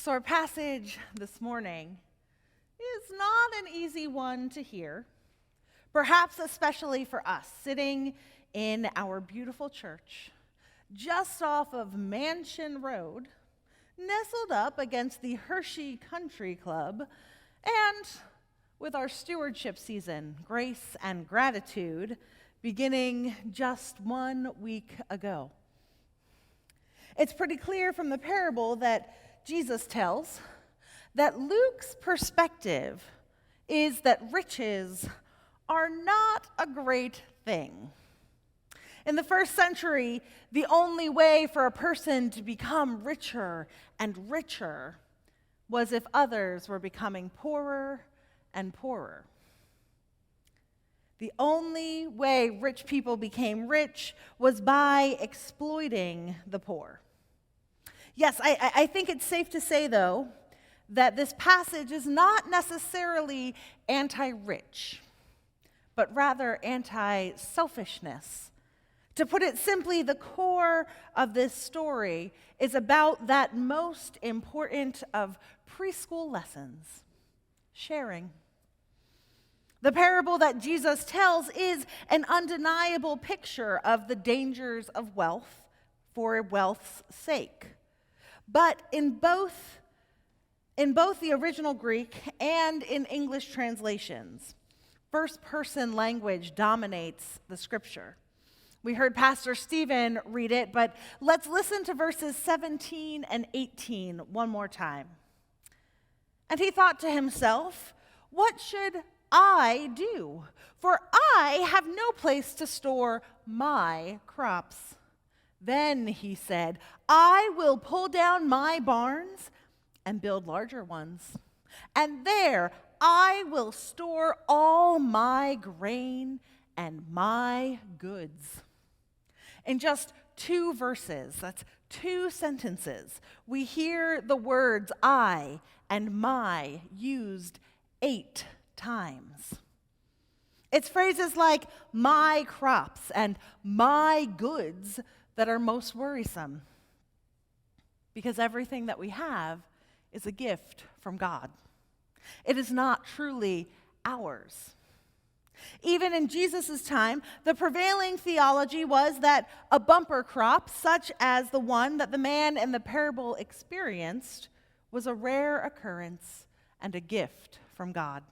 So our passage this morning is not an easy one to hear, perhaps especially for us sitting in our beautiful church just off of Mansion Road, nestled up against the Hershey Country Club, and with our stewardship season, Grace and Gratitude, beginning just 1 week ago. It's pretty clear from the parable that Jesus tells that Luke's perspective is that riches are not a great thing. In the first century, the only way for a person to become richer and richer was if others were becoming poorer and poorer. The only way rich people became rich was by exploiting the poor. Yes, I think it's safe to say, though, that this passage is not necessarily anti-rich, but rather anti-selfishness. To put it simply, the core of this story is about that most important of preschool lessons, sharing. The parable that Jesus tells is an undeniable picture of the dangers of wealth for wealth's sake. But in both the original Greek and in English translations, first-person language dominates the scripture. We heard Pastor Stephen read it, but let's listen to verses 17 and 18 one more time. And he thought to himself, "What should I do? For I have no place to store my crops." Then he said, "I will pull down my barns and build larger ones, and there I will store all my grain and my goods." In just 2 verses, that's 2 sentences, we hear the words "I" and "my" used 8 times. It's phrases like "my crops" and "my goods" that are most worrisome, because everything that we have is a gift from God. It is not truly ours. Even in Jesus' time, the prevailing theology was that a bumper crop, such as the one that the man in the parable experienced, was a rare occurrence and a gift from God.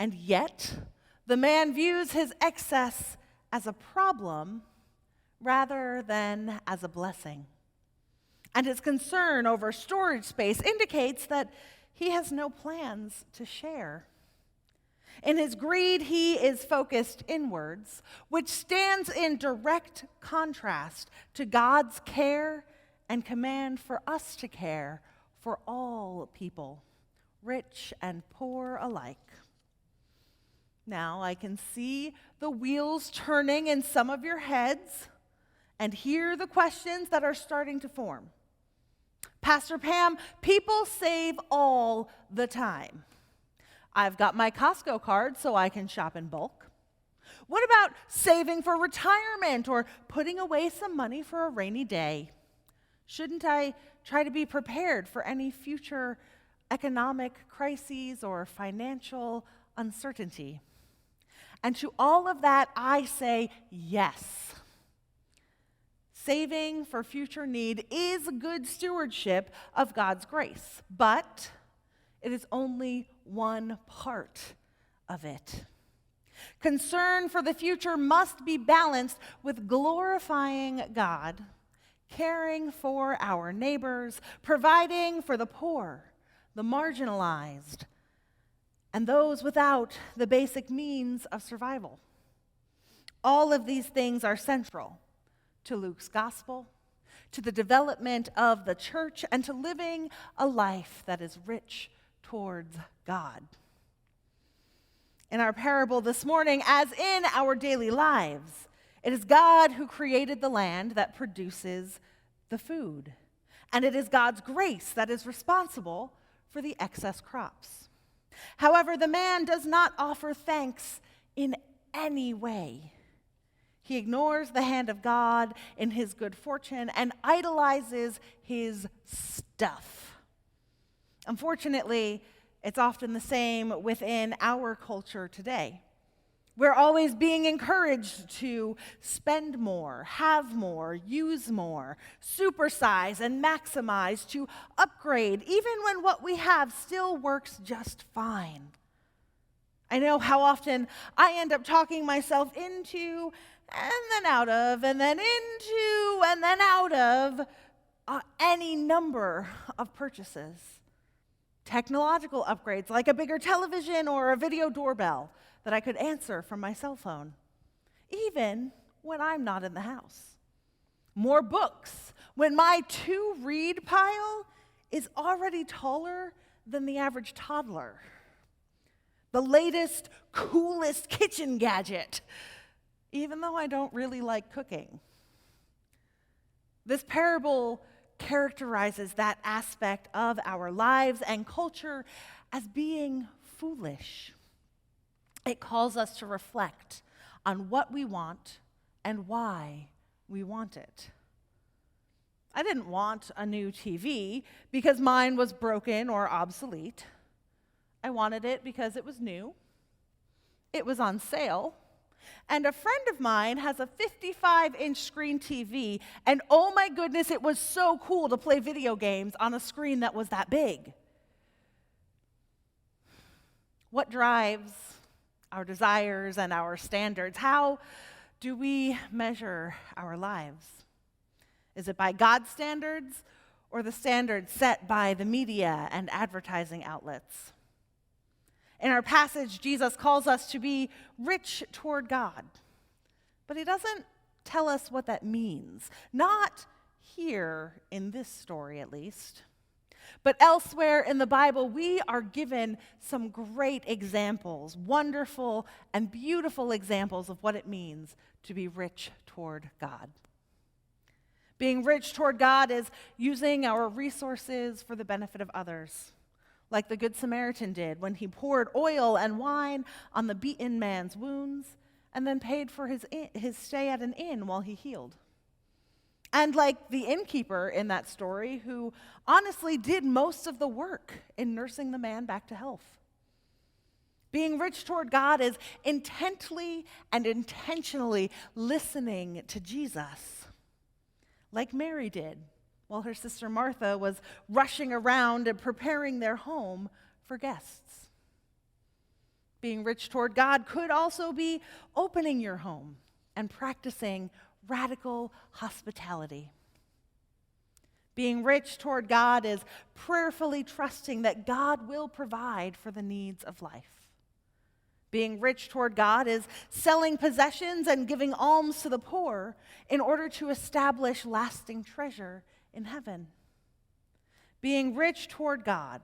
And yet, the man views his excess as a problem rather than as a blessing. And his concern over storage space indicates that he has no plans to share. In his greed, he is focused inwards, which stands in direct contrast to God's care and command for us to care for all people, rich and poor alike. Now, I can see the wheels turning in some of your heads and hear the questions that are starting to form. Pastor Pam, people save all the time. I've got my Costco card so I can shop in bulk. What about saving for retirement or putting away some money for a rainy day? Shouldn't I try to be prepared for any future economic crises or financial uncertainty? And to all of that, I say yes. Saving for future need is good stewardship of God's grace, but it is only one part of it. Concern for the future must be balanced with glorifying God, caring for our neighbors, providing for the poor, the marginalized, and those without the basic means of survival. All of these things are central to Luke's gospel, to the development of the church, and to living a life that is rich towards God. In our parable this morning, as in our daily lives, it is God who created the land that produces the food, and it is God's grace that is responsible for the excess crops. However, the man does not offer thanks in any way. He ignores the hand of God in his good fortune and idolizes his stuff. Unfortunately, it's often the same within our culture today. We're always being encouraged to spend more, have more, use more, supersize and maximize, to upgrade, even when what we have still works just fine. I know how often I end up talking myself into and then out of, and then into and then out of any number of purchases. Technological upgrades like a bigger television or a video doorbell that I could answer from my cell phone, even when I'm not in the house. More books when my to-read pile is already taller than the average toddler. The latest, coolest kitchen gadget, even though I don't really like cooking. This parable characterizes that aspect of our lives and culture as being foolish. It calls us to reflect on what we want and why we want it. I didn't want a new TV because mine was broken or obsolete. I wanted it because it was new, it was on sale, and a friend of mine has a 55-inch screen TV, and oh my goodness, it was so cool to play video games on a screen that was that big. What drives our desires and our standards? How do we measure our lives? Is it by God's standards or the standards set by the media and advertising outlets? In our passage, Jesus calls us to be rich toward God, but he doesn't tell us what that means. Not here in this story, at least. But elsewhere in the Bible, we are given some great examples, wonderful and beautiful examples of what it means to be rich toward God. Being rich toward God is using our resources for the benefit of others, like the Good Samaritan did when he poured oil and wine on the beaten man's wounds and then paid for his stay at an inn while he healed. And like the innkeeper in that story, who honestly did most of the work in nursing the man back to health. Being rich toward God is intently and intentionally listening to Jesus, like Mary did while her sister Martha was rushing around and preparing their home for guests. Being rich toward God could also be opening your home and practicing radical hospitality. Being rich toward God is prayerfully trusting that God will provide for the needs of life. Being rich toward God is selling possessions and giving alms to the poor in order to establish lasting treasure in heaven. Being rich toward God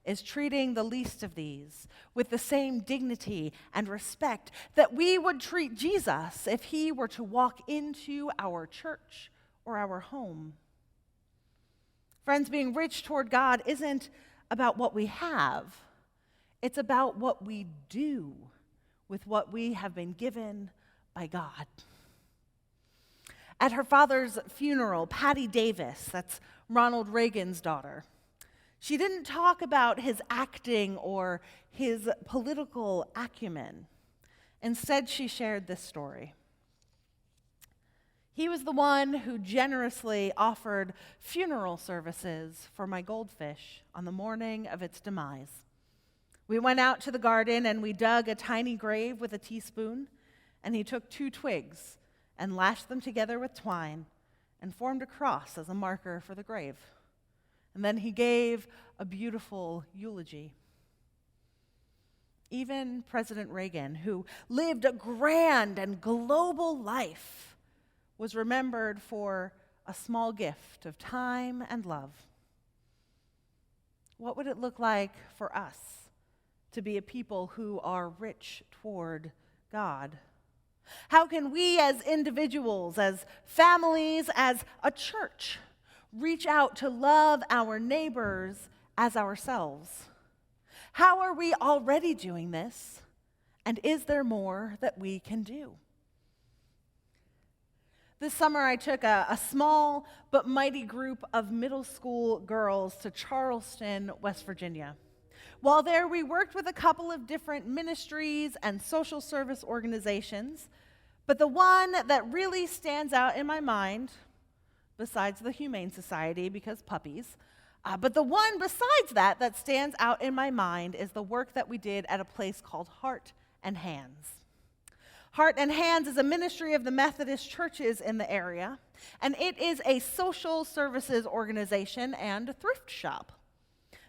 is treating the least of these with the same dignity and respect that we would treat Jesus if he were to walk into our church or our home. Friends, being rich toward God isn't about what we have. It's about what we do with what we have been given by God. At her father's funeral, Patty Davis, that's Ronald Reagan's daughter, she didn't talk about his acting or his political acumen. Instead, she shared this story. He was the one who generously offered funeral services for my goldfish on the morning of its demise. We went out to the garden and we dug a tiny grave with a teaspoon, and he took 2 twigs and lashed them together with twine and formed a cross as a marker for the grave. And then he gave a beautiful eulogy. Even President Reagan, who lived a grand and global life, was remembered for a small gift of time and love. What would it look like for us to be a people who are rich toward God? How can we as individuals, as families, as a church, reach out to love our neighbors as ourselves? How are we already doing this? And is there more that we can do? This summer, I took a small but mighty group of middle school girls to Charleston, West Virginia. While there, we worked with a couple of different ministries and social service organizations, but the one that really stands out in my mind, besides the Humane Society, because puppies, but the one besides that stands out in my mind is the work that we did at a place called Heart and Hands. Heart and Hands is a ministry of the Methodist churches in the area, and it is a social services organization and a thrift shop.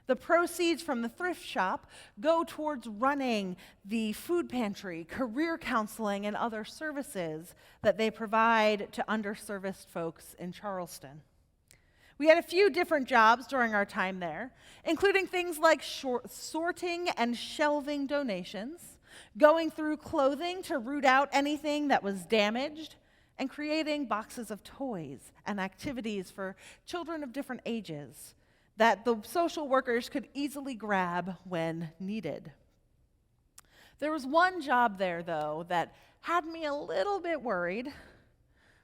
The proceeds from the thrift shop go towards running the food pantry, career counseling, and other services that they provide to underserviced folks in Charleston. We had a few different jobs during our time there, including things like sorting and shelving donations, going through clothing to root out anything that was damaged, and creating boxes of toys and activities for children of different ages that the social workers could easily grab when needed. There was one job there, though, that had me a little bit worried.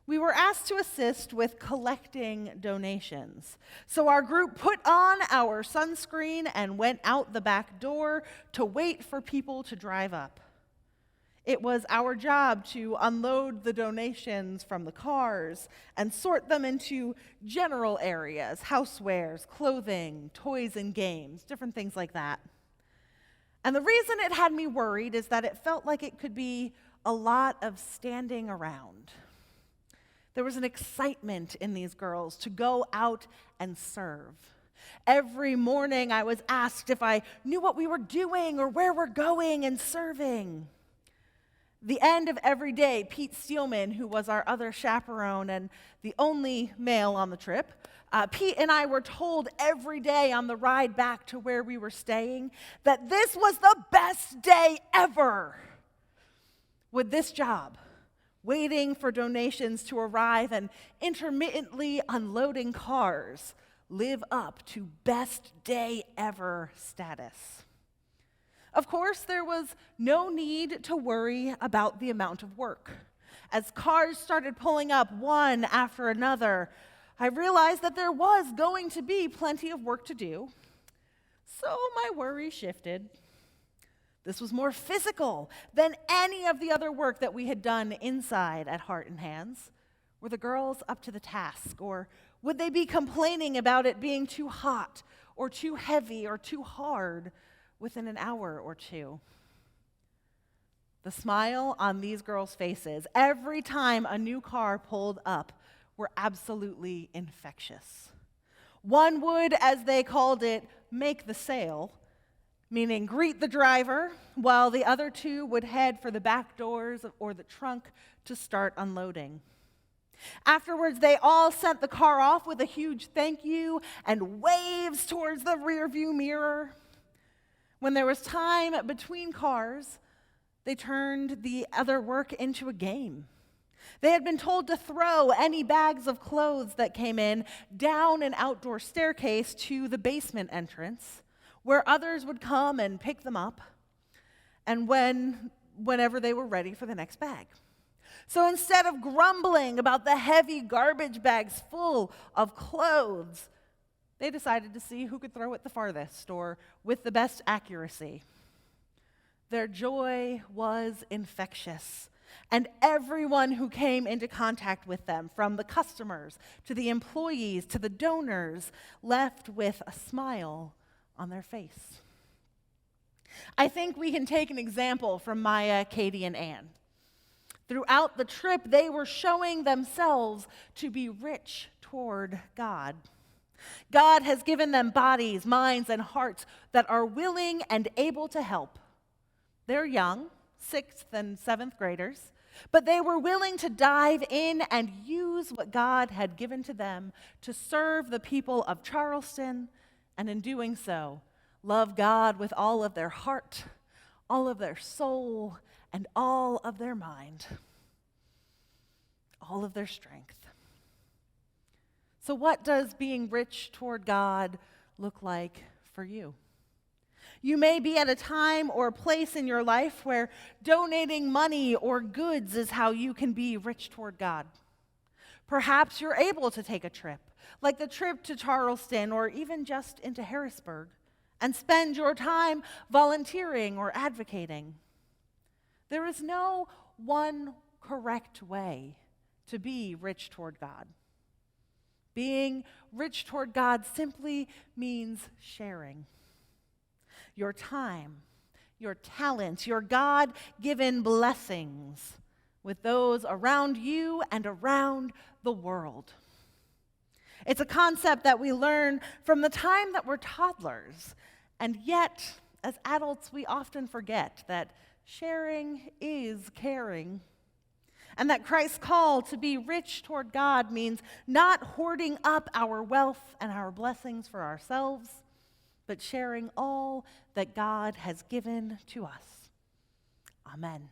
We were asked to assist with collecting donations. So our group put on our sunscreen and went out the back door to wait for people to drive up. It was our job to unload the donations from the cars and sort them into general areas, housewares, clothing, toys and games, different things like that. And the reason it had me worried is that it felt like it could be a lot of standing around. There was an excitement in these girls to go out and serve. Every morning I was asked if I knew what we were doing or where we're going and serving. The end of every day, Pete Steelman, who was our other chaperone and the only male on the trip, Pete and I were told every day on the ride back to where we were staying that this was the best day ever. With this job, waiting for donations to arrive and intermittently unloading cars, live up to best day ever status. Of course, there was no need to worry about the amount of work. As cars started pulling up one after another, I realized that there was going to be plenty of work to do, so my worry shifted. This was more physical than any of the other work that we had done inside at Heart and Hands. Were the girls up to the task, or would they be complaining about it being too hot, or too heavy, or too hard within an hour or two? The smile on these girls' faces every time a new car pulled up were absolutely infectious. One would, as they called it, make the sale, meaning greet the driver, while the other two would head for the back doors or the trunk to start unloading. Afterwards, they all sent the car off with a huge thank you and waves towards the rearview mirror. When there was time between cars, they turned the other work into a game. They had been told to throw any bags of clothes that came in down an outdoor staircase to the basement entrance, where others would come and pick them up, and whenever they were ready for the next bag. So instead of grumbling about the heavy garbage bags full of clothes, they decided to see who could throw it the farthest or with the best accuracy. Their joy was infectious, and everyone who came into contact with them, from the customers to the employees to the donors, left with a smile on their face. I think we can take an example from Maya, Katie, and Ann. Throughout the trip, they were showing themselves to be rich toward God. God has given them bodies, minds, and hearts that are willing and able to help. They're young, 6th and 7th graders, but they were willing to dive in and use what God had given to them to serve the people of Charleston, and in doing so, love God with all of their heart, all of their soul, and all of their mind, all of their strength. So what does being rich toward God look like for you? You may be at a time or a place in your life where donating money or goods is how you can be rich toward God. Perhaps you're able to take a trip, like the trip to Charleston or even just into Harrisburg, and spend your time volunteering or advocating. There is no one correct way to be rich toward God. Being rich toward God simply means sharing your time, your talents, your God-given blessings with those around you and around the world. It's a concept that we learn from the time that we're toddlers, and yet, as adults, we often forget that sharing is caring, and that Christ's call to be rich toward God means not hoarding up our wealth and our blessings for ourselves, but sharing all that God has given to us. Amen.